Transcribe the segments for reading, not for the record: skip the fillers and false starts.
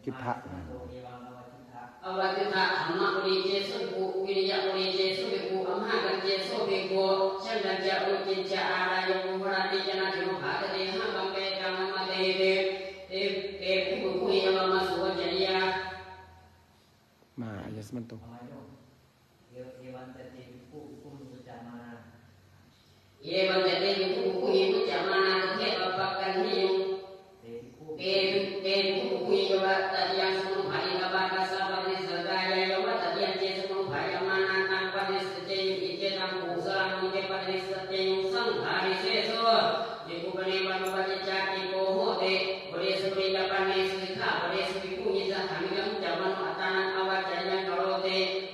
จิตถะอวัติถะธรรมะปุริเจสุภูวิริยะปุริเจสุภิกขุอัมหะกันเจสุภิกขุฉันดัญจะอุจินจะอารายมุหราติจนะจิโนภาคเตหะกัมเปกัมมะเตเตภิกขุภูยะมะสุวจริยามาอายสมันโตเยวันเตติภิกขุภูมุจจามาเยวันเตติภิกขุภูมุจจามาเทปปักกันหิยุเตภิกขุภูยะวะตะยังสมุภัยกบะกัสสะปะริสกายะยวะตะยังเจสมุภัยมานันตังปะริสเจยุอิเจตังภูสลังมุเจปะริสเจยุสังฆาริเสโสจิกุปเนวะนุปะจิจาติโกโหเตปะริสปริยะปะเนสิกขาปะริสภิกขุยิสะหังยัมจัมมะนุอัตตานังอวัจจะยังกโรเต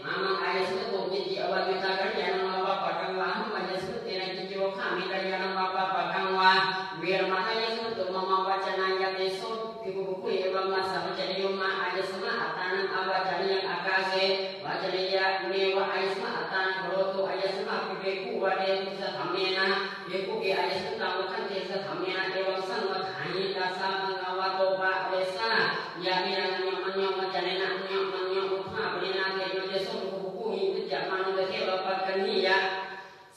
มามังอายสะโตจิจิอวัจจุตะกัญญานังวะปะกังวะหัมมัจสะเตนะจิโจขามิกายานังวะปะกังวะเวรมะทะยะสุตมะมะวัจนะยะเตโสภิกขุภูเยวะมะสัมจริโยมะอายสมะอัตตานังอวัจจะยังอากาเสวะจริยะเนวะอายสมะอัตตานังโรโตอายสมะภิกขุวะเดตุสะธัมเมนะภิกขุเออายสมะตังคันเตสะธัมเมนะเอวังสังวะทายิตัสสะมังกวะโตปะเวสะยะมิรังญัมมัญญัมจเนนะญัมมัญญัมอุทธาปรินาเตโยเจโสภิกขุภูหิวิจจามานุเทวะปักกันหิยะ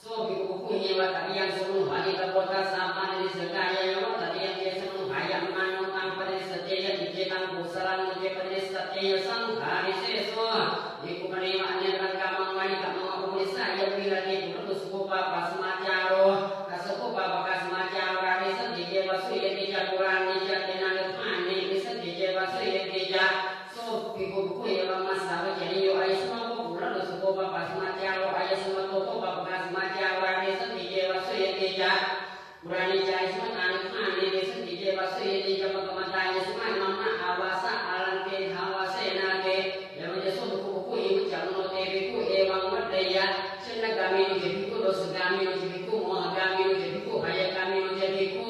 โสภิกขุภูหิวะตะยังสมุหะนิตะโพตัสสะปะนิสกายะยวะตะยังเจสมุหายะมานุตังปะริสเจยะอิเจตังภูสลังมุเจปะริสเจยะสังฆาริเสโสภิกขุปะเนวะอัญญตังกัมมังวะนิกัมมังอุปนิสายะวิระเตปุรุสุโภปะปัสมาจาโรกัสสโภปะปะกัสมาจารานิสันติเจวะสุยติจาปุรานิจาเตนะนุภานินิสันติเจวะสุยติจาโสภิกขุภูเยวะมัสสะวะจริโยอายสมะโภปุระสุโภปะปัสมาจาโรอายสมะโตโภปะปะกัสมาจารานิสันติเจวะสุยติจาปุรานิจาสมะตานุภานินิสันติเจวะสุยติจามะกมตายสมะมัมมะอาวาสะอารันเตหาวาเสนาเตยะมะเจโสภิกขุภูหิวิจจาโนเตภิกขุเอวังวัตเตยะชนะกามิโนเจภิกขุโดสกามิโนเจภิกขุโมหกามิโนเจภิกขุหายกามิโนเจภิกขุ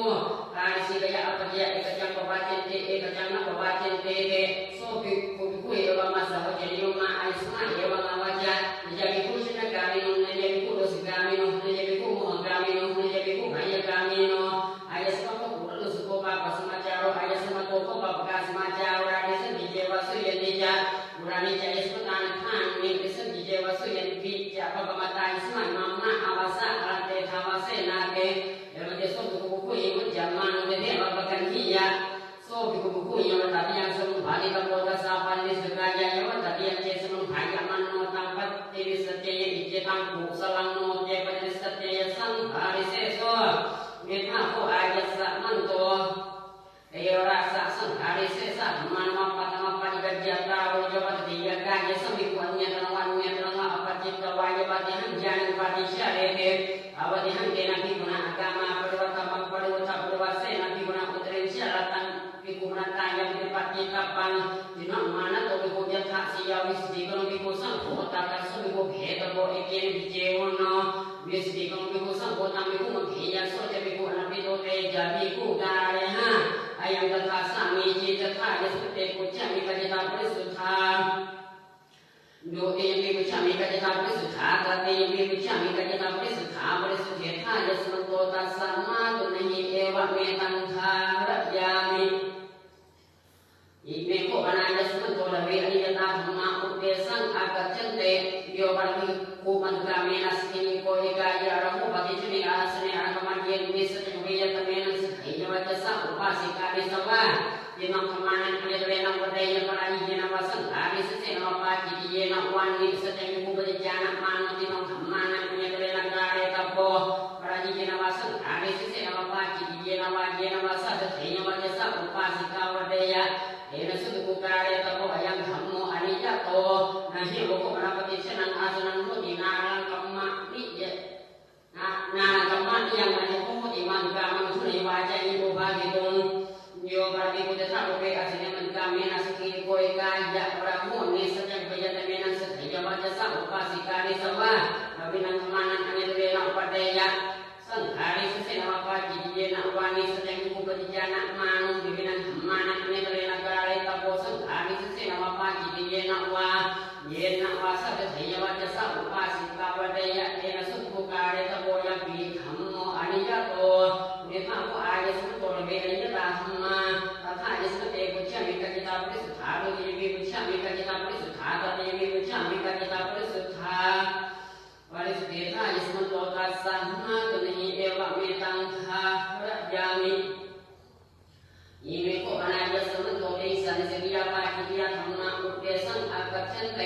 กายสิกายะอัปปะยะเอกจังปะวะเจนเตเอกจังนะปะวะเจนเตเตโสภิกขุเอวังมัสสะวะเจริโยมะอายสมะเอวังอวะจะเจภิกขุชนะกามิโนเจภิกขุโดสกามิโนเจภิกขุโมหกามิโนเจภิกขุหายกามิโนอายสมะโภปุระสุโภปะปัสมาจาโรอายสมะโตโภปะปะกัสมาจาโรรานิสันติเจวะสุยติจาปุรานิจายสมะตานะทานนิสันติเจวะสุยติจาปะปะมะตายสมะมัมมะอาวาสะอารันเตทาวาเสนาเตยะมะเจโสภิกขุภูหิวิจจามานุเทวะปะกันหิยะโสภิกขุภูหิวะตะยังสมุภานิตะโพตัสสะปะนิสกายะยวะตะยังเจสมุภายะมันโนตังปัตติวิสเจยะอิเจตังภูสลังโนเจปะริสเจยะสังฆาริเสโสเมธาโภอายัสสะมันโตเอระสะสังฆาริเสสะธัมมานะปะตมะปะนิกัจจตาโรจวัตติยะกายะสมิกุอัญญตนะวันเมตนะอปจิตตวายะปะติหังญาณังปะติชะเรเตอวะติหังเตนะภิกขุนะอากามาปะริวัตตมังปะริวัตถะปะริวัสเสนะภิกขุนะอุตเรชะรัตังภิกขุนะตายะปิปัตติกัปปังจินังมานะโตภิกขุยัตถะสิยาวิสติกโนภิกขุสังโฆตะกัสสะภิกขุเพตโกเอเกนะภิเจวโนวิสติกโนภิกขุสังโฆตังภิกขุมังเขยะโสจะภิกขุอนัปปิโตเตจะภิกขุกาเรหะอายังตถาสามีจิตถายสุเตปุจจามิกัจจตาปริสุทธาโยเตยปุจจามิกัจจตาปริสุทธาตเตยปุจจามิกัจจตาปริสุทธาปริสุทธิธายสมันโตตัสสะมาตุนะหิเอวะเมตังทารยามิอิเมโคอนายัสมันโตละเวอนิยตาธัมมาอุเปสังอากัจจันเตโยปะริภูมันกาเมนะสกินิโกเอกายะระหุปะติจุนิอาสเนอะกะมันเยนิสติเวยตเมนะสขิยวะจัสสะอุปาสิกานิสวะยินังธรรมานังเยตเวนังวะเตยะปะรายิเยนะวะสังฆาริสเสนะปาจิติเยนะวันนิสติมิภูปฏิจานะมานุตินังธรรมานังเยตเวนังกาเรตะโพปะรายิเยนะวะสังฆาริสเสนะปาจิติเยนะวะเยนะวะสัทถิยวะจัสสะอุปาสิกาวะเตยะเอนะสุตุกาเรตะโพอะยังธัมโมอนิจจโตนะหิโลกมะปฏิชนังอาสนังโหตินารังกัมมะนิเยนากัมมะนิยังนะโหติมังกามังสุนิวาจายิโกภากิตุงโยปะริปุตตะโลเปอาสิเนมันกาเมนะสกิโกเอกายะปะโมนิสัจจังปยตเมนะสัทถิยวะจัสสะอุปาสิกานิสวะอวินังธรรมานังอเนตเวนะอุปเตยะสังฆาริสเสนะปาจิติเยนะวานิสัจจังภูปฏิจานะมานุวินังธรรมานังอเนตเวนะกาเรตะโพสังฆาริสเสนะปา นะวาเยนะวาสัพเพยวัจสะอุปาสิกาวเดยะเตนะสุภุกาเรตโบยะปีธัมโมอนิยโตนิพพานุอายสุโตเมอนิยตาธัมมาตถายิสเตปุชฌามิกัจจิตาปริสุทธาตุเยวิปุชฌามิกัจจิตาปริสุทธาตเยวิปุชฌามิกัจจิตาปริสุทธาปริสุทธิธายิสมันโตตัสสะนะตุนิเอวะเมตังคาระยามิอิเมโกอนายัสมันโตเตสันสิยาปาจิยาธัมมาอุปเดสังอากัจฉันเต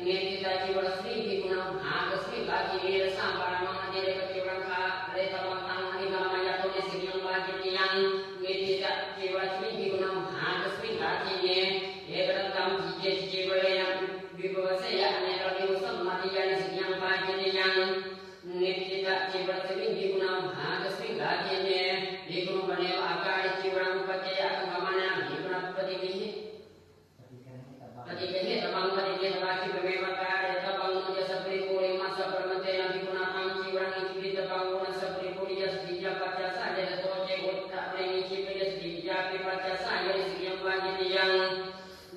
เนติตาจิวรสรีภิกขุนังหากสมิกาจิเวรสัมปารมังอเดเรปจิวรังคาเรตวังตังอนิกามายะโตเนสิยังวาจิตยังเนติตาจิวรสรีภิกขุนังหากสมิกาจิเนเอกรังกัมจิเจจิวเรยังวิภวเสยะเนตระวิมุสัมมาติยานิสิยังวาจิตยังเนติตาจิวรสรีภิกขุนังหากสมิกาจิเนภิกขุปะเนวะอากาลิจิวรังปัจจยะกังกามนะภิกขุนัปฏิวิหิปฏิเกหิตบังปฏิเกตวาจิปเมวะกาเรตบังโนยสัพริโกริมัสสะปรมัตเตนะภิกขุนังจิวรังอิจิตบังโนสัพริโกริยัสติยะปัจจสะเดโตเจอุตตะเรงิจิปยัสติยะปิปัจจสะยริสิยังวาจิตยัง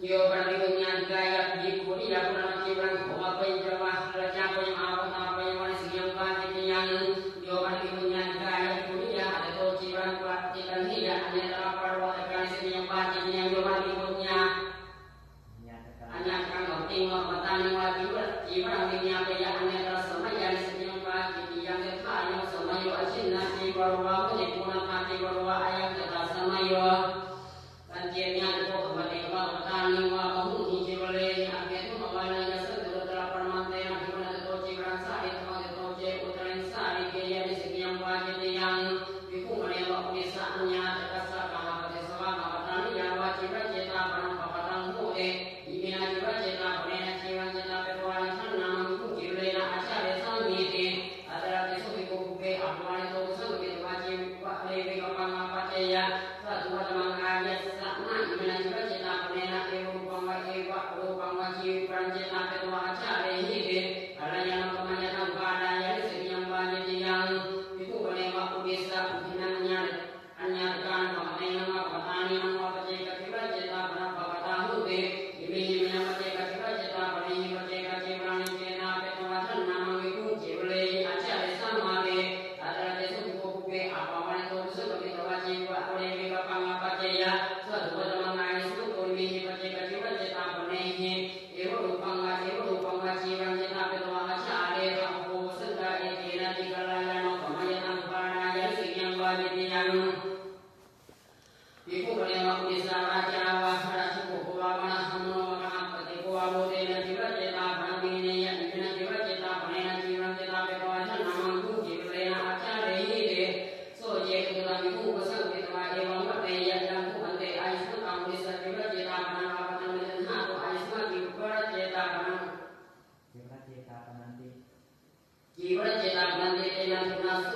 โยปะริวิญญาณกายะภิกขุนิยะปุณะจิวรังโหมะปัญจวะราชาปัญญาภตาปัญญาสิยังวาจิตยังโยปะริวิญญาณกายะภิกขุนิยะเดโตจิวรังวะจิตันหิยะอเนตระปะวะตะกาสิยังวาจิตยังโยปะริวิญญาอันยังกังติงวะปตานิวะจิวรังวิญญาณยะอเนตระสมัยยันสิยังวาจิตยังเตถายังสมัยโยอชินะจิวรวะมุนิปุณะจิวรวะอายังเตตาสมัยโยกันเจญาโตภวเตวะปตานิวะมหุนิจิวเรอะเกตุมะวานะยัสสะตุตระปรมัตเตนะภิกขุนะโตจิวรังสาริธรรมะโตเจอุตรังสาริเกยะนิสิยังวาจิตยังภิกขุมะเนวะอุนิสะอัญญาตกัสสะกะหะปฏิสวะกะปตานิยาวาจิวะเจตาปนังปะปะตังโหเออิเมนะจิวะเจตาปะเนนะจิวะเจตาเปตวานิทันนามังคุจิวเรนะอาชาเรสังมีติอะตระเตสุภิกขุปุเปอะภวานิโตสังเกตวาจิวะเลวิกปังอปัจเจยะสัตวะมังอายัสสะนะอิเมนะจิวะเจตาปะเนนะเอวะรูปังวะเอวะรูปังวะจิวปัญเจตาเปตวาอาชาเรหิเตอะระยะนะกัมมะยะตังปาดายะสิยังวาจิยังภิกขุปะเนวะอุปิสะอุทินัญญาอัญญาการปะเนนะวะปะตานินังวะปะเจกะจิวะเจตาปะนะปะปะตาหุเตอิเมหิมะปะเจกะจิวะเจตาปะเนหิปะเจกะจิวรังเจนะเปตวะทันนามังวิคุจิวเลอาชาเรสัมมาเตอะตระเตสุภิกขุปุเปอะปะวะนิโตสุปะปิตวะจิวะโอเรวิกปังอปัจเจยะสัตวะมังอายิสุโตมิหิปะเจกะจิวะเจตาปะเนหิเอวะรูปังวะจิวังเจตาเปตวะอาชาเรทะโภสันดาเอเตนะติกะลายะโนกัมมะยะตังปาณายะสิยังวาจิตยังภิกขุปะเนวะอุนิสาราชาวะราชโภภวะมะหัมโนมะหะปฏิโกวะโมเตนะจิวะเจตาปะนะมิเนยะอิเมนะจิวะเจตาปะเนนะจิวังเจตาเปตวะทันนามังคุจิวเรนะอาชาเรหิเตโสเจตุตาภิกขุปะสังเกตวะเอวังวะเตยะยังคุอันเตอายุสตังวิสัจจิวะเจตาปะนะวะปะตังมิทันหะโตอายุสมะจิวะเจตาปะนะจิวะเจตาปะนันติเตนะทุนาโส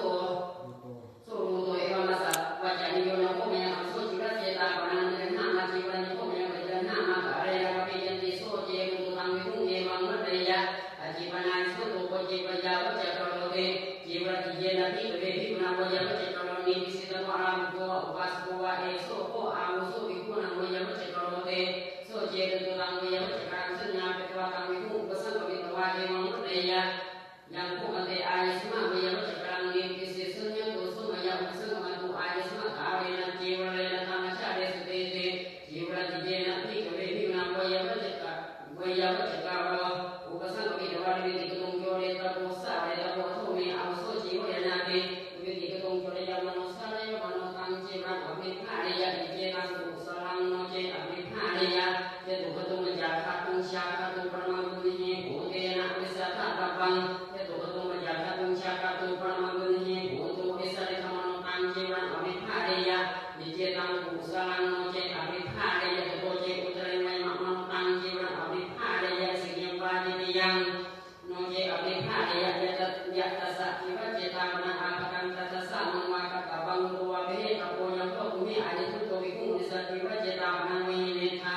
โสรูโตเอวะมัสสะวะจานิโยนะโคมะยังโสจิวะเจตาปะนันติหะมาจิวะนิโคมะยังเวทนะมะกะเรยะวะปิยันติโสเจกุตุตังวิคุเอวังวะเตยะอะจิปะนาโสโตโกจิปะยาวะเจตโรเตจิวะติเยนะภิกขุเวภิกขุนะวะยังวะเจตโรนิปิสิตวะอะระมุโตวะอุปัสโกวะเอโสโกอาวุโสภิกขุนะวะยังวะเจตโรเตโสเจกุตุตังวะยังวะเจกังสัญญาเปตวะตังวิคุอุปสังกวิตวะเอวังวะเตยะยังคุอันเตอายุสมะวะยังวะเจกังนิปิสิสัญญาโตสุมะยังอุปสังกมะตุอายุสมะกาเวนะจิวะเรนะธรรมชาเรสุเตเตจิวะติเจนะภิกขุเวภิกขุนะวะยังวะเจกะวะยังวะเจกะวะอุปสังกวิตวะวิติกตุงโยเรตะโพสะเรตะโพโทเมอาวุโสจิวะเรนะเตวิติกตุงโยเรยะมโนสะเรยะมโนตังเจรังอภิภาเรยะอิเจนังกุสลังโนเจอภิภาเรยะเจตุขตุมจาคะตุงชาคะตุปะมังกุนิหิโหเตนะวิสัทธะตะปังเจตุขตุมจาคะตุงชาคะตุปะมังกุนิหิโหตุวิสัทธะมโนตังเจรังอภิภาเรยะอิเจนังกุสลังโนเจอภิภาเรยะโตเจอุตเรมัยมะมโนตังเจรังอภิภาเรยะสิยังวาจิตยังโนเจอภิภาเรยะยะตัสสะจิวะเจตาปะนะอาภะกังตัสสะมังวะกะตะบังโตวะเวตะโพยังโตกุมิอายิทุโตวิคุนิสัจจิวะเจตาปะนะมิเนธา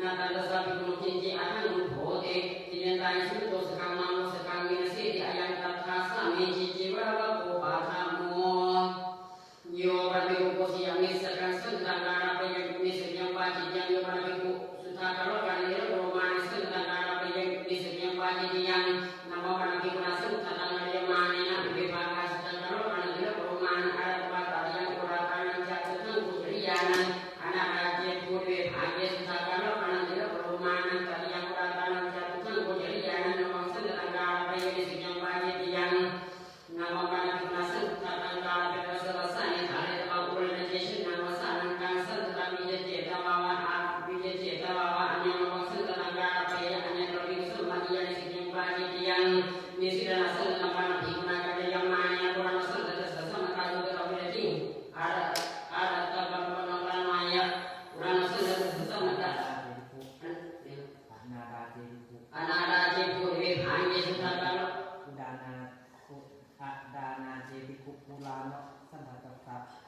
นาตัสสะภิกขุจินจิอะหังโหเตจิยันตายิสุโตสกังมังสกังมินสิติอายังตัทธาสะเมจิจิวะวะโกปาธาโมโยปะภิกขุโกสิยังนิสกังสันตังนาราปะยังกุนิสยังวาจิยังโยปะภิกขุสุทธาคารวะกันนิโรมานิสันตังนา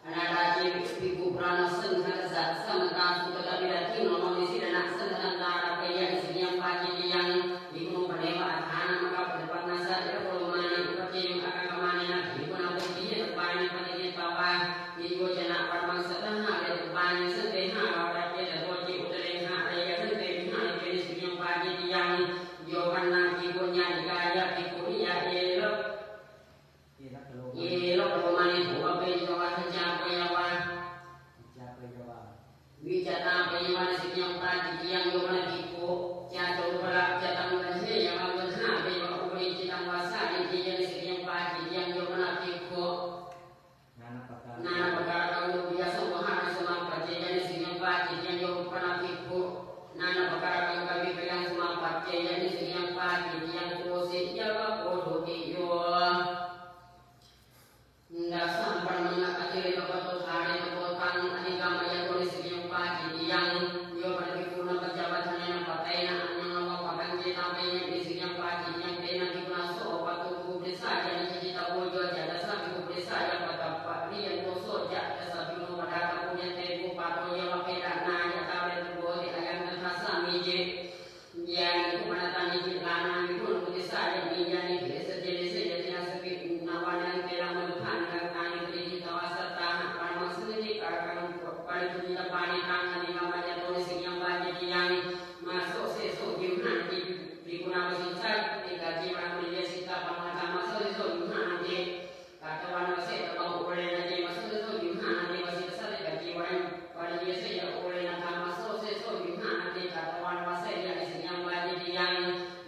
anadaji biku prana senhara zat samata sukata bidati nomong isi dan aksen antara kaya isi yang pagi yang dikunung padewa adhana maka pendapat nasa ya kolomani upati yang akan kemani nabi kuna bukti ya terpani panini tawa digo jana parmang satana ya terpani sente ha rakyat dan roji utare ha raya sente ha jenis yang pagi yang yohana digonya digaya dikuria elok elok kolomani buka penjawa sejak peyawa Wijata penyuan sinyang praji yang yohana diku jatuh berak jatang kasih yang akan habis wakubri citang wasa di tiga sinyang praji yang yohana diku nana perkara kamu biasa wahana semua praji yang sinyang praji yang yohana diku nana perkara kamu kami pegang semua praji yang sinyang praji yang kusit jawa kodoh iyo ndak sampai mengakali lepas hari lepas agama yang tulis yang pagi yang yo pada dipuna pejabat hanya partai yang nama pakan kita punya di yang pagi yang kena dipuna so waktu kubri saja di cita bojo jada sapi kubri saja pada pak dia doso jada sapi no pada punya tempo pato yang lapeda nanya tahu itu di ayam terasa mije yang itu mana tani lana itu kubri saja mija ni biasa jenis jadi seperti nawanan kira menuhan tani beri tawasa tanah pada sendiri karena pada dunia pani tangan di namanya tulis yang banyak yang masuk sesuk gimana di guna besar ketika jiran universitas pemacam masuk sesuk gimana di kata wana saya tahu boleh nanti masuk sesuk gimana di masih besar ketika jiran pada dia saya boleh nanti masuk sesuk gimana di kata wana saya yang yang banyak yang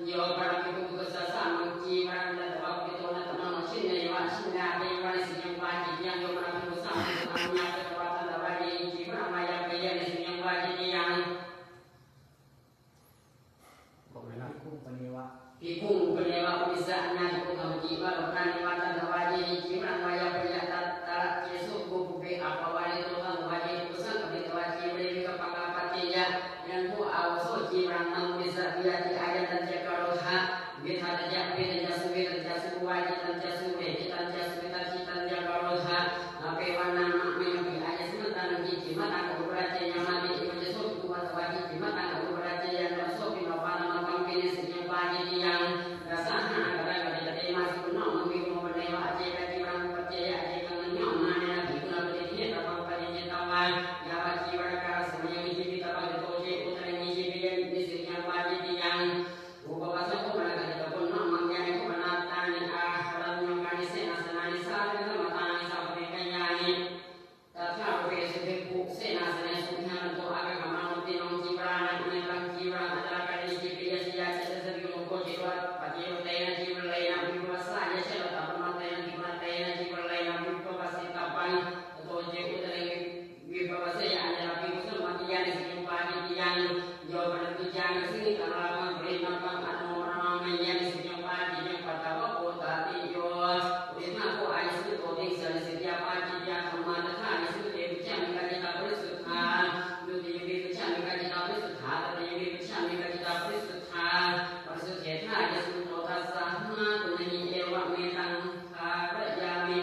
jauh pada itu kesasar jiran dan tahu itu nanti teman mesin yang masih ada yang yang banyak yang jauh pada itu sama namanya kekuatan dalam jiran maya kaya yang banyak yang Pikung penyewa usaha kau jiwa bukan mata dawaji jiran maya penjata tak Yesus buku apa wali tuhan wajib usaha kebetulan wajib mereka pakapati ya yang ku awso jiran nang bisa dia di ayat dan jakaroha kita ada beda jasu beda jasu wajib dan jasu kita jasu kita jakaroha apa warna makna di ayat sementara di mata kau berarti yang mati itu Yesus buat wajib di mata kau berarti yang masuk di bawah makam pilih yang banyak yang rasanya kadang-kadang kita masih penuh memiliki menerima ajaran jiran percaya ajaran nyaman yang kita berdiri dalam kalinya tawar ya bagi mereka semuanya menjadi dapat ditoje utara menjadi yang disini wajib yang ubah bahasa mereka kita pun namanya itu menatan akhirat yang kali senasani sari matani sampai kanyani tapi Facebook senasani sunnah untuk agak kamu tinong jiran menerang jiran adalah kali jiran sia seseri mengko jiran pagi utara jiran lain yang berkuasa ya saya tak pernah tanya jiran lain yang berkuasa kapan atau je utara berkuasa ya adalah berkuasa mati yang disini pagi yang jawaban tujuan sini karena berita atau orang yang disini pagi yang pertama kota tijo udah aku ayat itu tadi setiap pagi yang kemana kan itu dia bicara kita bersuthan itu dia bicara kita bersuthan tapi dia bicara kita bersuthan bersuthan aja semua kasahna tunani ewak metang karajami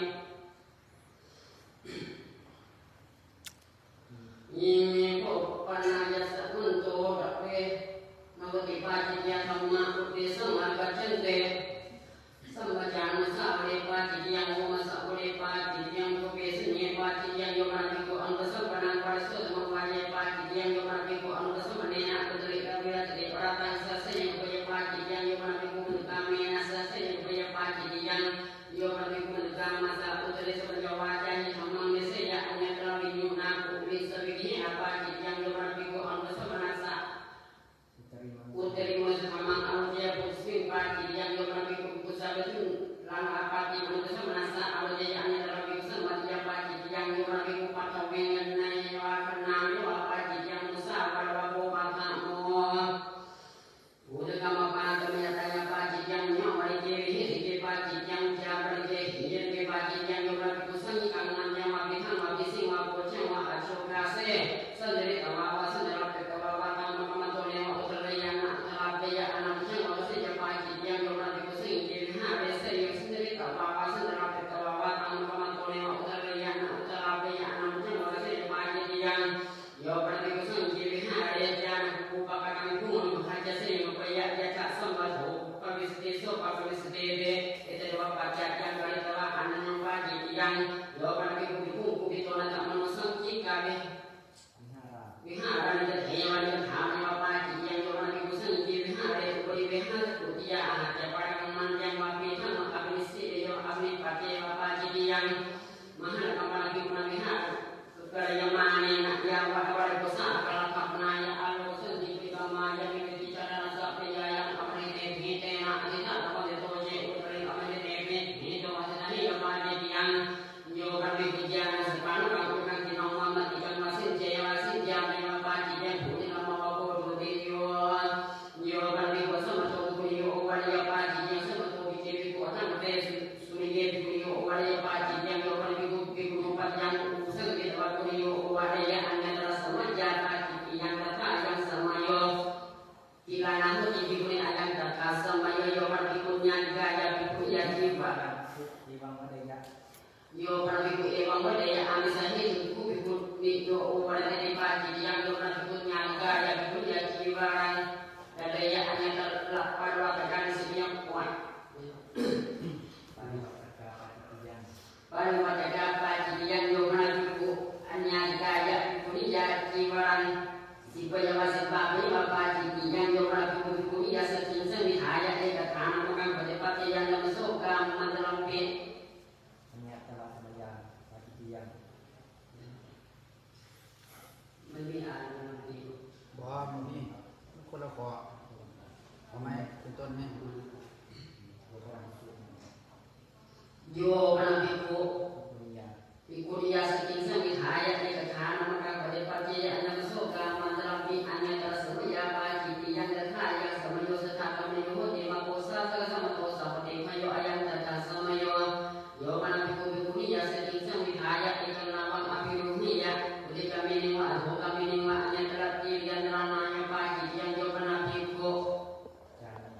ini kok panaya sekunto tapi nabati pagi dia sama uti sama kacente sama jangan sampai pagi yang mau masak boleh pagi yang kopi seni pagi yang yoman biku angka sempanan parsu sama pagi pagi yang yoman biku angka sempanan putri kabila dari peratan sasenya boleh pagi yang yoman biku kami nasasenya boleh pagi yang yoman biku kami masa putri sebagai wajah sama mesenya hanya terlalu nyunak bisa begini apa yang yoman biku angka sempanan putri sama awalnya pusing pagi yang yoman biku sabetul lana apati manusia menasa awalnya hanya terlebih sama dia pagi yang yoman pakai mengenai wakan nami apati yang musa pada wabu makamu yo para biku ewang wadaya amisahi biku biku ni yo pada tadi pagi yang yo para biku nyangga ya biku ya cibaran daya hanya terlak pada kadang sebiang kuat paling pada dapat yang yo para biku nyangga ya biku ya cibaran siapa yang masih babi bapak yang yo para biku ya setinggi haya eka tanah makan pada pati yang masuk ke mandalam pitไม่มีอ่านมันดีบ่มีคนละขอเอาไหมเป็นต้นไหมโยมันบิคุริยาสติสังวิหายะในกถานามกังปฏิปัจเจยะนังโสกามันตรัมปิอัญญตระสมยาปาจิติยังตถายังสมโยสถากรรมโยโหติมาโกสาสกสัมโตสัพพติพโยอายังตถาสมโยโยมันบิคุริยาสติสังวิหายะในกนามอภิรุหิยะkami ni wa ho kami ni wa nya terati dan ramanya pagi yang yo kana piku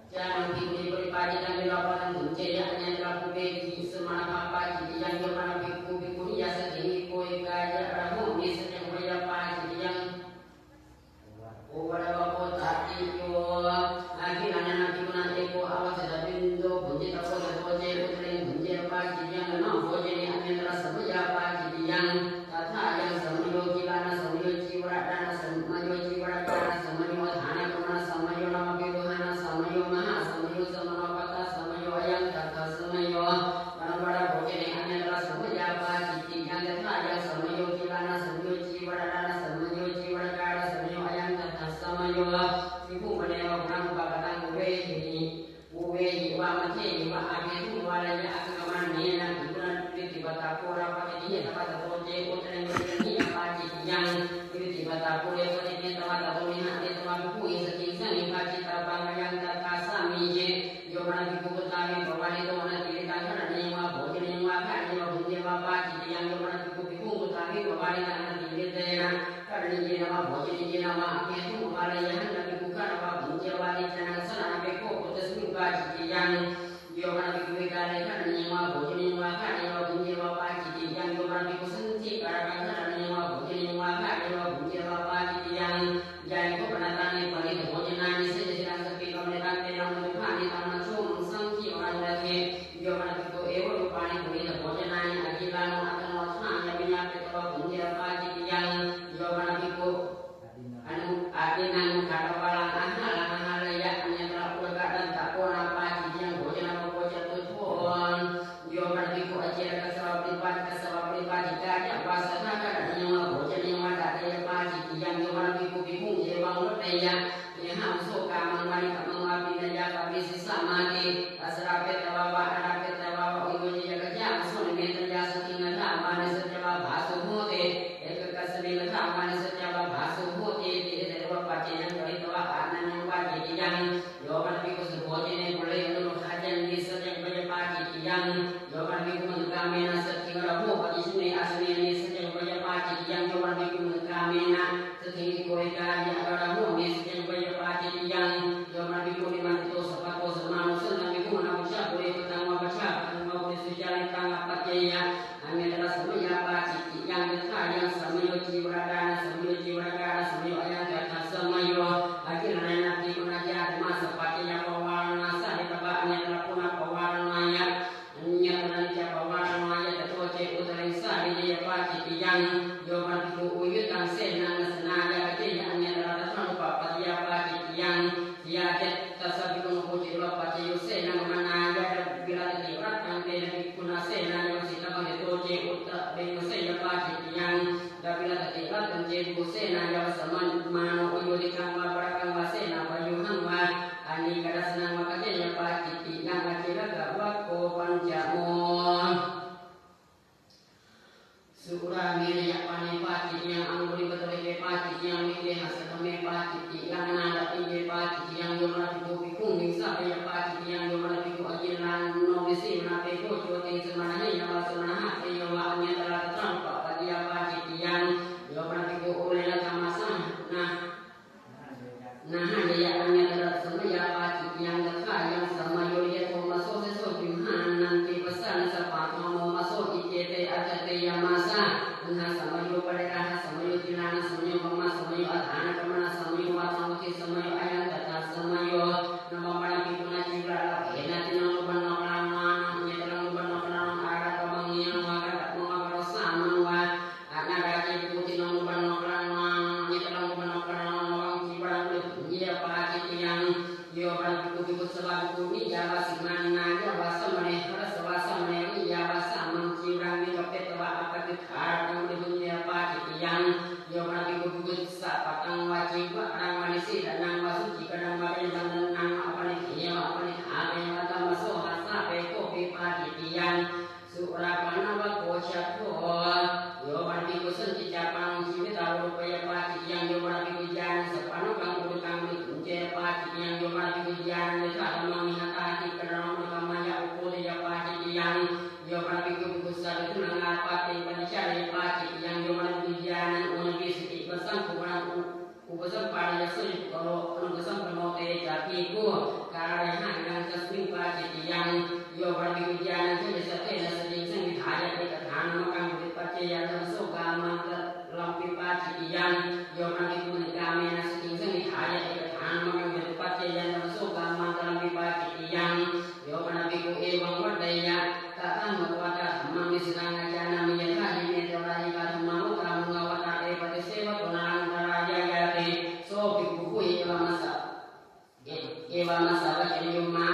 jangan piku beri pagi dan lapan kunci nya terapu begi semana pagi yang yo kana piku ni ya sedini koi kaya ramu ni sedang baya pagi yang pada waktu tadi yo akhirnya nanti kuna eko awas ada bindo kunci tapo da kunci putri kunci pagi yang no kunci ni anya terasa baya pagi yang tata yang samayo kilana samayo ciwaradana samayo ciwaradana samayo dhana kumana samayo nama biduhana samayo maha samayo samanapata samayo ayang tata samayo panabada bojene anya dala samaya pagi yang tata yang samayo kilana samayo ciwaradana samayo ciwaradana samayo ayang tata samayo ibu menewa kurang bakatang uwe wa mate wa agetu walaya akaman nena ibunan tiba-tiba pura pakai dia dapat toje utren ni apa yang tiba-tiba pura pakai dia dapat toje nanti teman buku setinggi ni kaji terbang yang terkasa mije yo mana buku betami bawani to mana tidak kana ni wa boje ni wa kan ni wa bunje wa paji yang yo mana buku betami bawani kana tidak dena kana ni nama boje ni nama agetu walaya hendak bukan apa bunje wali jangan sana beko putus kaji yang yo mana biku kare kan ni wa boje ni wa kan ni wa bunje wa paji yang yo mana biku senci kara kan ni wa boje ni wa kan ni wa bunje wa paji yang jadi ko penatane pali boje nani se sedang sepi kamne kan tenang Tuhan ni tanah sum sangki orang lagi yo mana biku ewo rupani buli boje nani akilan akan wasna yang menyapit wa bunje wa paji yang yo mana biku anu adinan kata walang ahal ya nya telah dan tak pernah paji yang boje nama boje Tuhan yo mana biku ajar kasawab lipat jika bahasa kan yang boje yang ada dia paji yang yo mana biku bingung je bang ya yang hamso kamang mari kamang wapi ya kami sisa mati asrape tawa ibu je kerja so ni terja saking ada mana setiap bahasa hote ek kasbi ada mana setiap bahasa hote tidak ada paji yang dari tawa anan yang paji yang yo mana biku seboje ni boleh untuk kajian di setiap paji yang yo mana biku mengkamena saking rabu paji sini asli ni setiap paji yang yo mana biku mengkamena setinggi koi kaya rabu ni setiap paji yang yo mana biku di mantu sepatu semanu senang biku mana baca boleh pertama baca mau disujalan tangga paji yang hanya adalah semua paji yang yang samayo ciwaradana samayo ayang kata samayo akhirnya nanti mengajar masa pakai yang bawalan masa di tabaknya telah punah bawalan maya nya nanti bawalan maya tertoce utara sari dia pakai yang yo mantu uyut ang senang senaga kecil hanya adalah tanpa pakai pakai yang tiada tasabi kono puji lo pakai yo senang mana ada bila tirat yang dia kuna senang yo sita pakai toce utara beno senang pakai yang dabila tirat dan jebu senang yo saman mano uyut ikang mabarakang wasena payuhang wa ani kada senang makanya ya pakai yang akhirnya gawak ko panjamon surah milik pani pati yang angguri betul ke pati yang milik hasil kami pati yang nada tinggi pati yang jumlah piku kuning sampai ya pati yang jumlah piku ajilan nomisi nape ko cuti semananya yang semana hati yang waknya telah tertampak pada ya pati yang jumlah piku oleh sama nah dia hanya telah semua ya pati yang dekat yang sama yo dia masuk sesuatu nanti pesan sepatu mau masuk ICT yang yo para biku sebab biku ya wasimana ya wasamane rasa wasamane ya wasamang cirang ni kapet wa apa dikar yang di dunia pagi yang yo para biku sa patang wajib orang manisi dan nang wasuci kadang makan dan nang apa ni apa ni apa yang mata masuk hasa peko pagi yang surapana wa kosyato yo para biku senci capang sini tahu rupaya pagi yang yo para biku jangan sepanu kang kang kunci pagi yang yo para biku jangan letak menghati kadang namanya ukur ya pagi yang yo para biku sa itu nang apa pada cari pagi yang yo para biku jangan unik sedikit besar kurang ubesam pada yasui kalau ubesam pemote jatiku karena yang kesmin pagi yang yo para biku jangan itu bisa tidak sedikit sing dihayat di katahan makan berpati yang masuk kamar lampi pagi yang yo para biku kami nasi sing dihayat di katahan makan berpati yang masuk kamar lampi pagi yang yo para biku ewang wadaya kata mawata mami sedang ajana menyerah ini telah ikat mau kamu ngawata pada sewa tunang raya yati so biku kui ewa masa baca yuma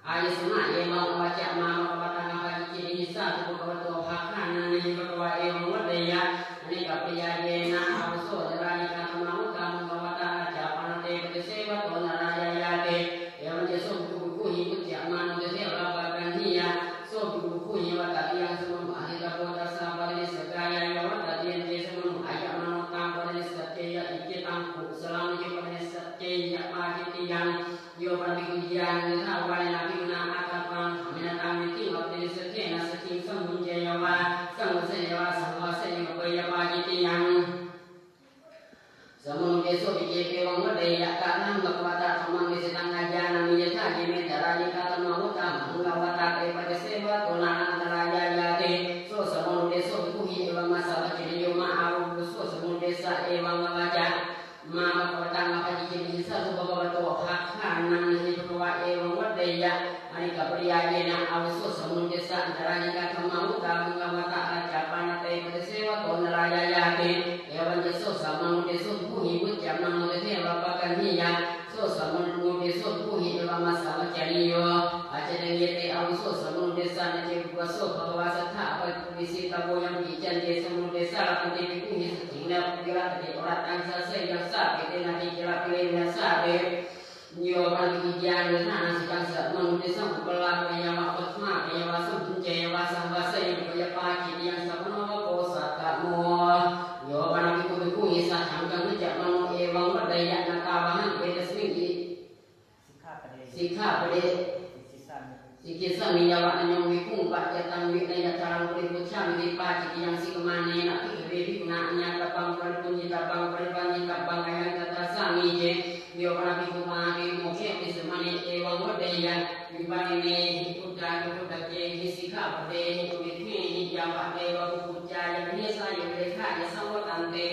ayat semua ewa wajah mama kata ngapa ciri hisa tu kau hakkan ni bahwa ewa wadaya ini kapria yena aso derani kata mau kamu ngawata aja panate pada sewa tunang raya yati ewa jesu biku kui ikut zaman tu sewa bahkan dia so buku yang tadi yang semua ahli kapota sabar ini segala yang tadi yang semua ayat manotang pada setia ikitang selang pada setia pagi yang yo pada bikian awal nabi na akapang minatang itu waktu setia nasi sembun jawa sama saya kaya pagi yang semua besok bikin wang berdaya karena berkuasa sama di sedang aja namanya tadi mencari kata mau tamu ngawata pada sewa tunangan raja yati so semua besok itu hilang masalah jadi cuma aku so semua desa emang wajah mama kota apa jadi bisa so bawa bawa hak kanan ini berdua emang berdaya ani kapria yena aku so semua desa antara kata mau tamu ngawata aja panate pada sewa tunangan raja yati ewan jeso sama deso buhi jam nang de bapakan hiya so sama deso buhi masalah cariyo aja ngete au so sama desa ne buaso bahwa satha apa bisi tabo yang bijan desa mu desa la putih buhi sejina kira de orang angsa se yang sa kete nanti kira pilih nasa de yo bagi bijan na sedang sa mu desa pelak yang apa ma yang wasu bunce wasa wasa yang kaya pagi yang sa no ko sa kamu yo bagi buku isa hanggang ngejak mau ewang berdaya nakawahan beres minggi sikha pada sikisa minyawa anyong wikung pak jatang wiknaya carang berikut di pagi yang si kemana nak bebi gunanya tapang perpunji tapang perpanji tapang ayang kata sami je yo para biku mari moke di semani ewang berdaya dibanding ini kuda ke sikha pada wikni jawa dewa kuda yang ini saya mereka ya sama tante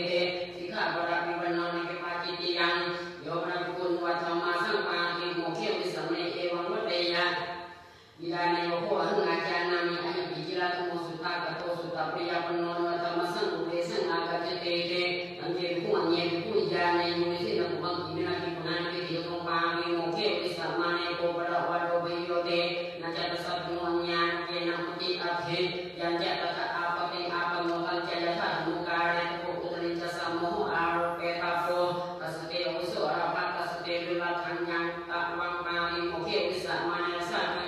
sikha pada bibanan ke pagi yang yo para biku wajah masang pagi moke di semani ewang berdaya bila ni ko ang aja nami ay bijila tu musuta ka suta priya penon wata masang ulesan aga tete anje ku anye ku jane munisi na kubang kimina ki punan ki dio kong pagi moke bisa mane ko pada wado bayo de na jata sa punonya ke na puti abhe yang jata ka apa ke apa mohal jaya sa mukare ko utrin sa moho aro ke tapo kasute uso apa kasute bila kanyang takwang pagi moke bisa mane sa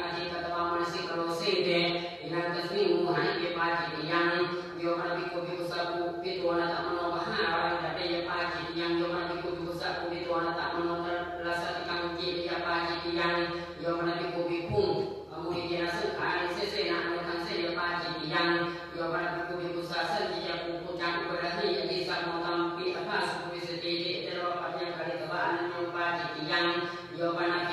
inang kasmi muhani ke pagi yang yo mana biku saku itu anak tak menolak orang dari ya pagi yang yo mana biku saku itu anak tak menolak rasa tikang kiri ya pagi yang yo mana biku kamu dikira sekali sesena anak saya pagi yang yo mana biku sasa dia kuku jangan berani jadi sama tampi apa suku sedikit terlalu banyak kali kebaan yang pagi yang yo mana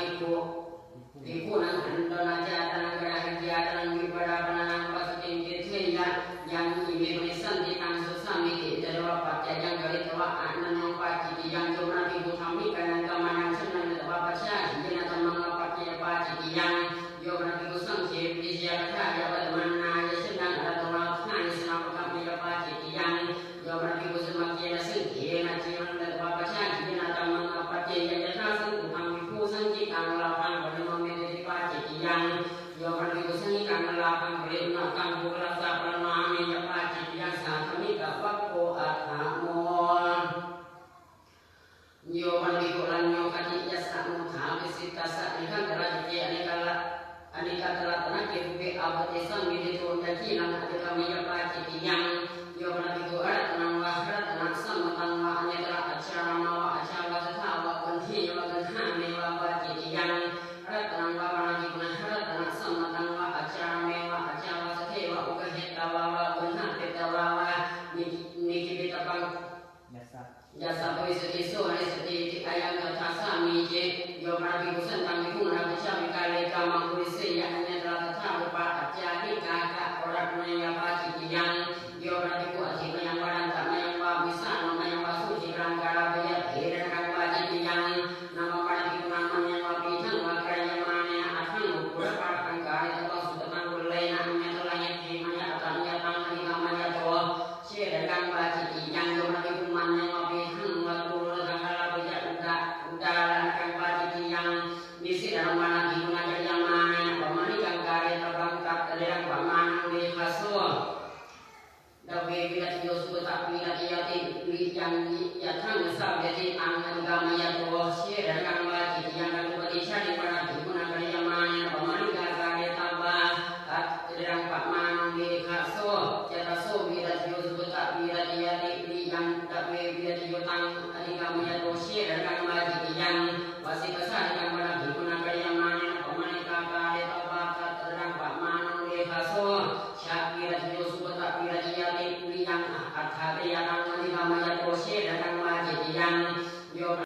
biku nang andon aja tanang kerajaan tanang ibadah tanang pasukin kecilnya yang ini mesan di tangan sesami di dalam baca yang dari tua anak yang pagi yang cuma ibu kami karena kamanan senang di bapak saya jadi teman apa dia pagi yang yo berarti kusang sih di siapa ya bagaimana ya senang ada orang nanya senang kami ya pagi yang yo berarti kusang makin senang nanti yang dari bapak saya jadi teman apa dia yang terasa kami anika telatna kirupi abate sambil itu daki nang adika miyapa citiyan yo nabiku aratna wa aratna samatan wa anyatara acara mawa acara satawa kanthi yo kanha mewa wa citiyan aratna wa wanagipna aratna samatan wa acara mewa acara satewa ukaheta wa kanha petawa niki betapang jasa pawisati sore sati ayam kata mi je yo nabi kusan kami kuna kecami kali kama kulise ya hanya telah tahu pak jadi kakak orang punya pasti yang yo nabi ku aji yang barang tak yang wa bisa nama yang wa suci rangkara bayar dan kan wajib yang nama nabi ku nama yang wa pitang wa kaya mana akan ukur para kangkari atau sudah tanggul lain namanya telah yang dimana akan ya tangan di namanya toh share kan wajib yang yo nabi ku mana wa pitang wa turun kangkara bayar udara kan wajib yang bisi dalam mana gimana yang mana pemani kangkari terbangkat terlihat paman di hasil dawe bila Yosua tak bila yati yang yatang besar jadi angin kami ya tuh share kan wajib yang kan bagi cari